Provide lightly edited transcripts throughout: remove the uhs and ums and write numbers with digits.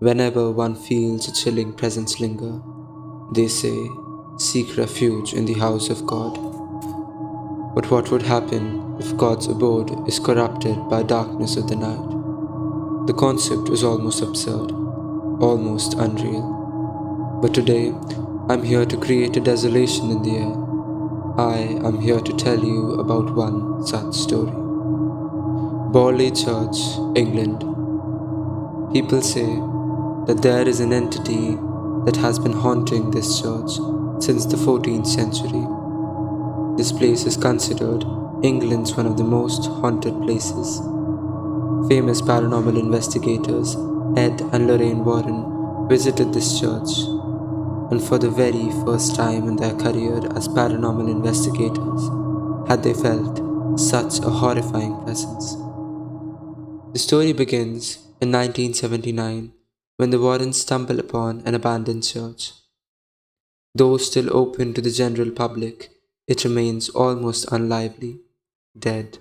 Whenever one feels a chilling presence linger, they say, seek refuge in the house of God. But what would happen if God's abode is corrupted by darkness of the night? The concept is almost absurd, almost unreal. But today, I'm here to create a desolation in the air. I am here to tell you about one such story. Borley Church, England. People say that there is an entity that has been haunting this church since the 14th century. This place is considered England's one of the most haunted places. Famous paranormal investigators Ed and Lorraine Warren visited this church, and for the very first time in their career as paranormal investigators, had they felt such a horrifying presence. The story begins in 1979 when the Warrens stumble upon an abandoned church. Though still open to the general public, it remains almost unlively, dead.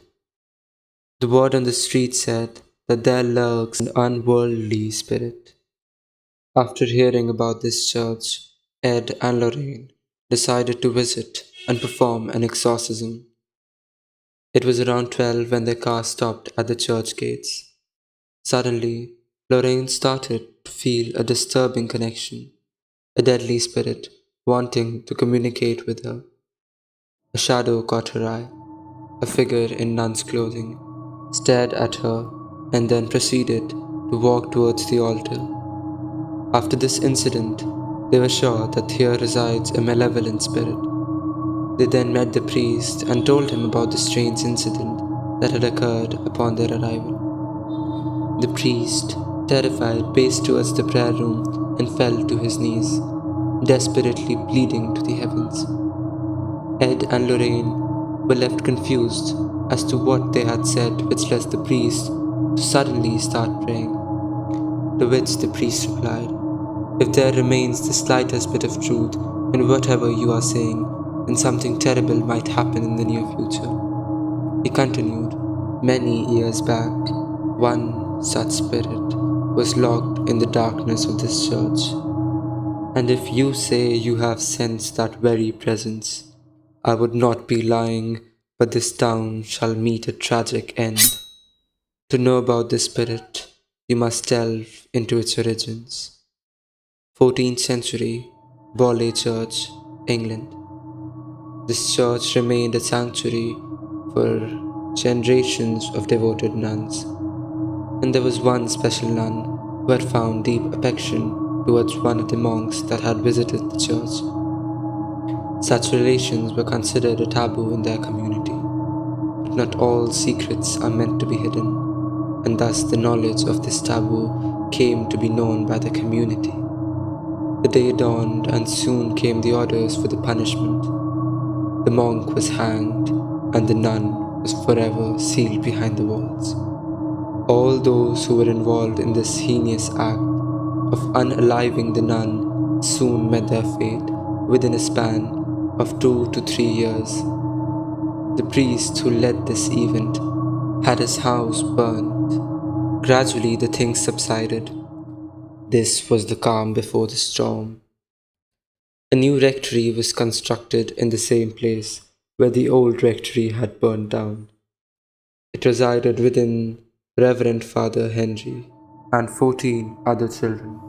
The word on the street said that there lurks an unworldly spirit. After hearing about this church, Ed and Lorraine decided to visit and perform an exorcism. It was around 12 when their car stopped at the church gates. Suddenly, Lorraine started to feel a disturbing connection, a deadly spirit wanting to communicate with her. A shadow caught her eye. A figure in nun's clothing stared at her and then proceeded to walk towards the altar. After this incident, they were sure that here resides a malevolent spirit. They then met the priest and told him about the strange incident that had occurred upon their arrival. The priest, terrified, paced towards the prayer room and fell to his knees, desperately pleading to the heavens. Ed and Lorraine were left confused as to what they had said, which led the priest to suddenly start praying. To which the priest replied, "If there remains the slightest bit of truth in whatever you are saying, then something terrible might happen in the near future." He continued, "Many years back, one such spirit was locked in the darkness of this church. And if you say you have sensed that very presence, I would not be lying, but this town shall meet a tragic end. To know about this spirit, you must delve into its origins." 14th century, Borley Church, England. This church remained a sanctuary for generations of devoted nuns, and there was one special nun who had found deep affection towards one of the monks that had visited the church. Such relations were considered a taboo in their community, but not all secrets are meant to be hidden, and thus the knowledge of this taboo came to be known by the community. The day dawned, and soon came the orders for the punishment. The monk was hanged, and the nun was forever sealed behind the walls. All those who were involved in this heinous act of unaliving the nun soon met their fate within a span of 2 to 3 years. The priest who led this event had his house burnt. Gradually the things subsided. This was the calm before the storm. A new rectory was constructed in the same place where the old rectory had burned down. It resided within Reverend Father Henry and 14 other children.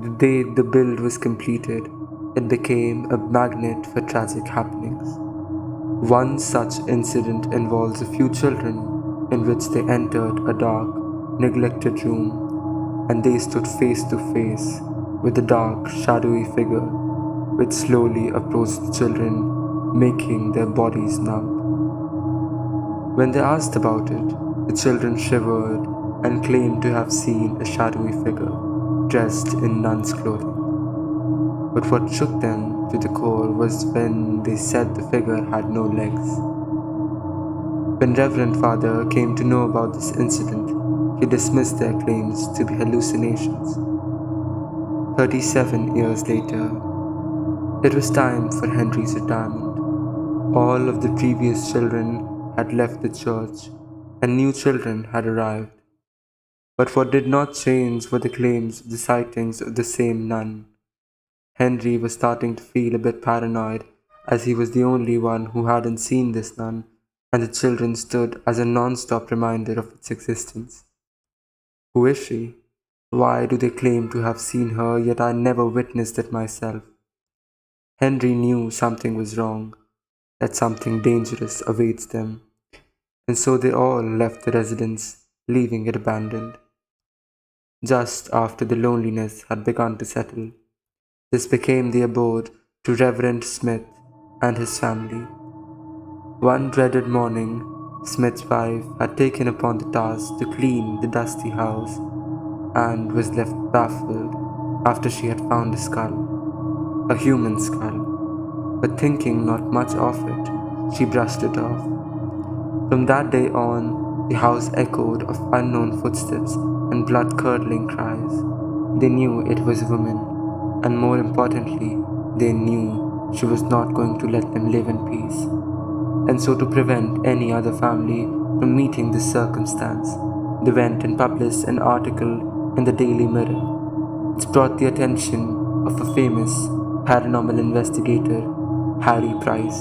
The day the build was completed, it became a magnet for tragic happenings. One such incident involves a few children in which they entered a dark, neglected room, and they stood face to face with a dark, shadowy figure which slowly approached the children, making their bodies numb. When they asked about it, the children shivered and claimed to have seen a shadowy figure dressed in nun's clothing. But what shook them to the core was when they said the figure had no legs. When Reverend Father came to know about this incident, he dismissed their claims to be hallucinations. 37 years later, it was time for Henry's retirement. All of the previous children had left the church, and new children had arrived. But what did not change were the claims of the sightings of the same nun. Henry was starting to feel a bit paranoid, as he was the only one who hadn't seen this nun, and the children stood as a non-stop reminder of its existence. Who is she? Why do they claim to have seen her, yet I never witnessed it myself? Henry knew something was wrong, that something dangerous awaits them, and so they all left the residence, leaving it abandoned. Just after the loneliness had begun to settle, this became the abode to Reverend Smith and his family. One dreaded morning, Smith's wife had taken upon the task to clean the dusty house and was left baffled after she had found a skull, a human skull, but thinking not much of it, she brushed it off. From that day on, the house echoed of unknown footsteps and blood-curdling cries. They knew it was a woman, and more importantly, they knew she was not going to let them live in peace. And so to prevent any other family from meeting this circumstance, they went and published an article in the Daily Mirror. It brought the attention of a famous paranormal investigator, Harry Price.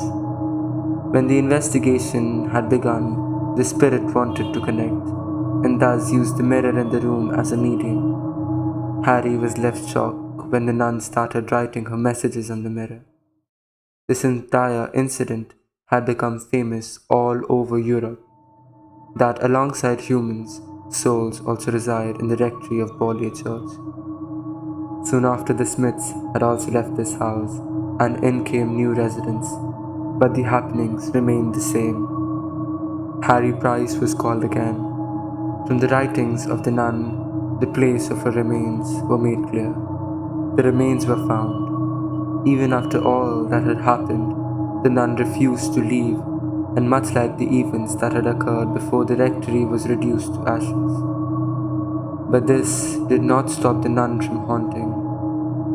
When the investigation had begun, the spirit wanted to connect, and thus used the mirror in the room as a medium. Harry was left shocked when the nun started writing her messages on the mirror. This entire incident had become famous all over Europe, that alongside humans, souls also reside in the rectory of Borley Church. Soon after, the Smiths had also left this house, and in came new residents, but the happenings remained the same. Harry Price was called again. From the writings of the nun, the place of her remains were made clear. The remains were found. Even after all that had happened, the nun refused to leave, and much like the events that had occurred before the rectory was reduced to ashes. But this did not stop the nun from haunting.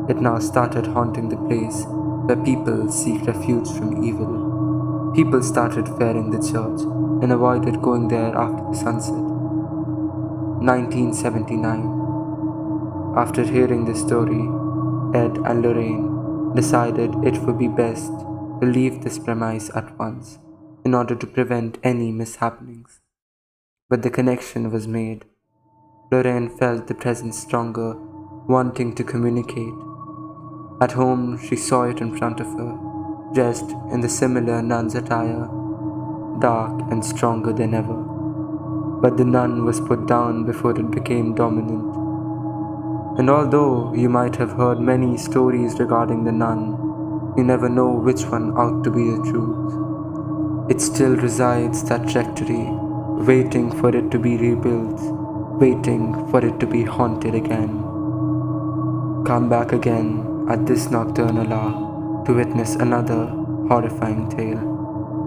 It now started haunting the place where people seek refuge from evil. People started fearing the church and avoided going there after the sunset. 1979. After hearing this story, Ed and Lorraine decided it would be best to leave this premise at once in order to prevent any mishappenings. But the connection was made. Lorraine felt the presence stronger, wanting to communicate. At home, she saw it in front of her, dressed in the similar nun's attire, dark and stronger than ever. But the nun was put down before it became dominant. And although you might have heard many stories regarding the nun, you never know which one ought to be the truth. It still resides that rectory, waiting for it to be rebuilt, waiting for it to be haunted again. Come back again at this nocturnal hour to witness another horrifying tale.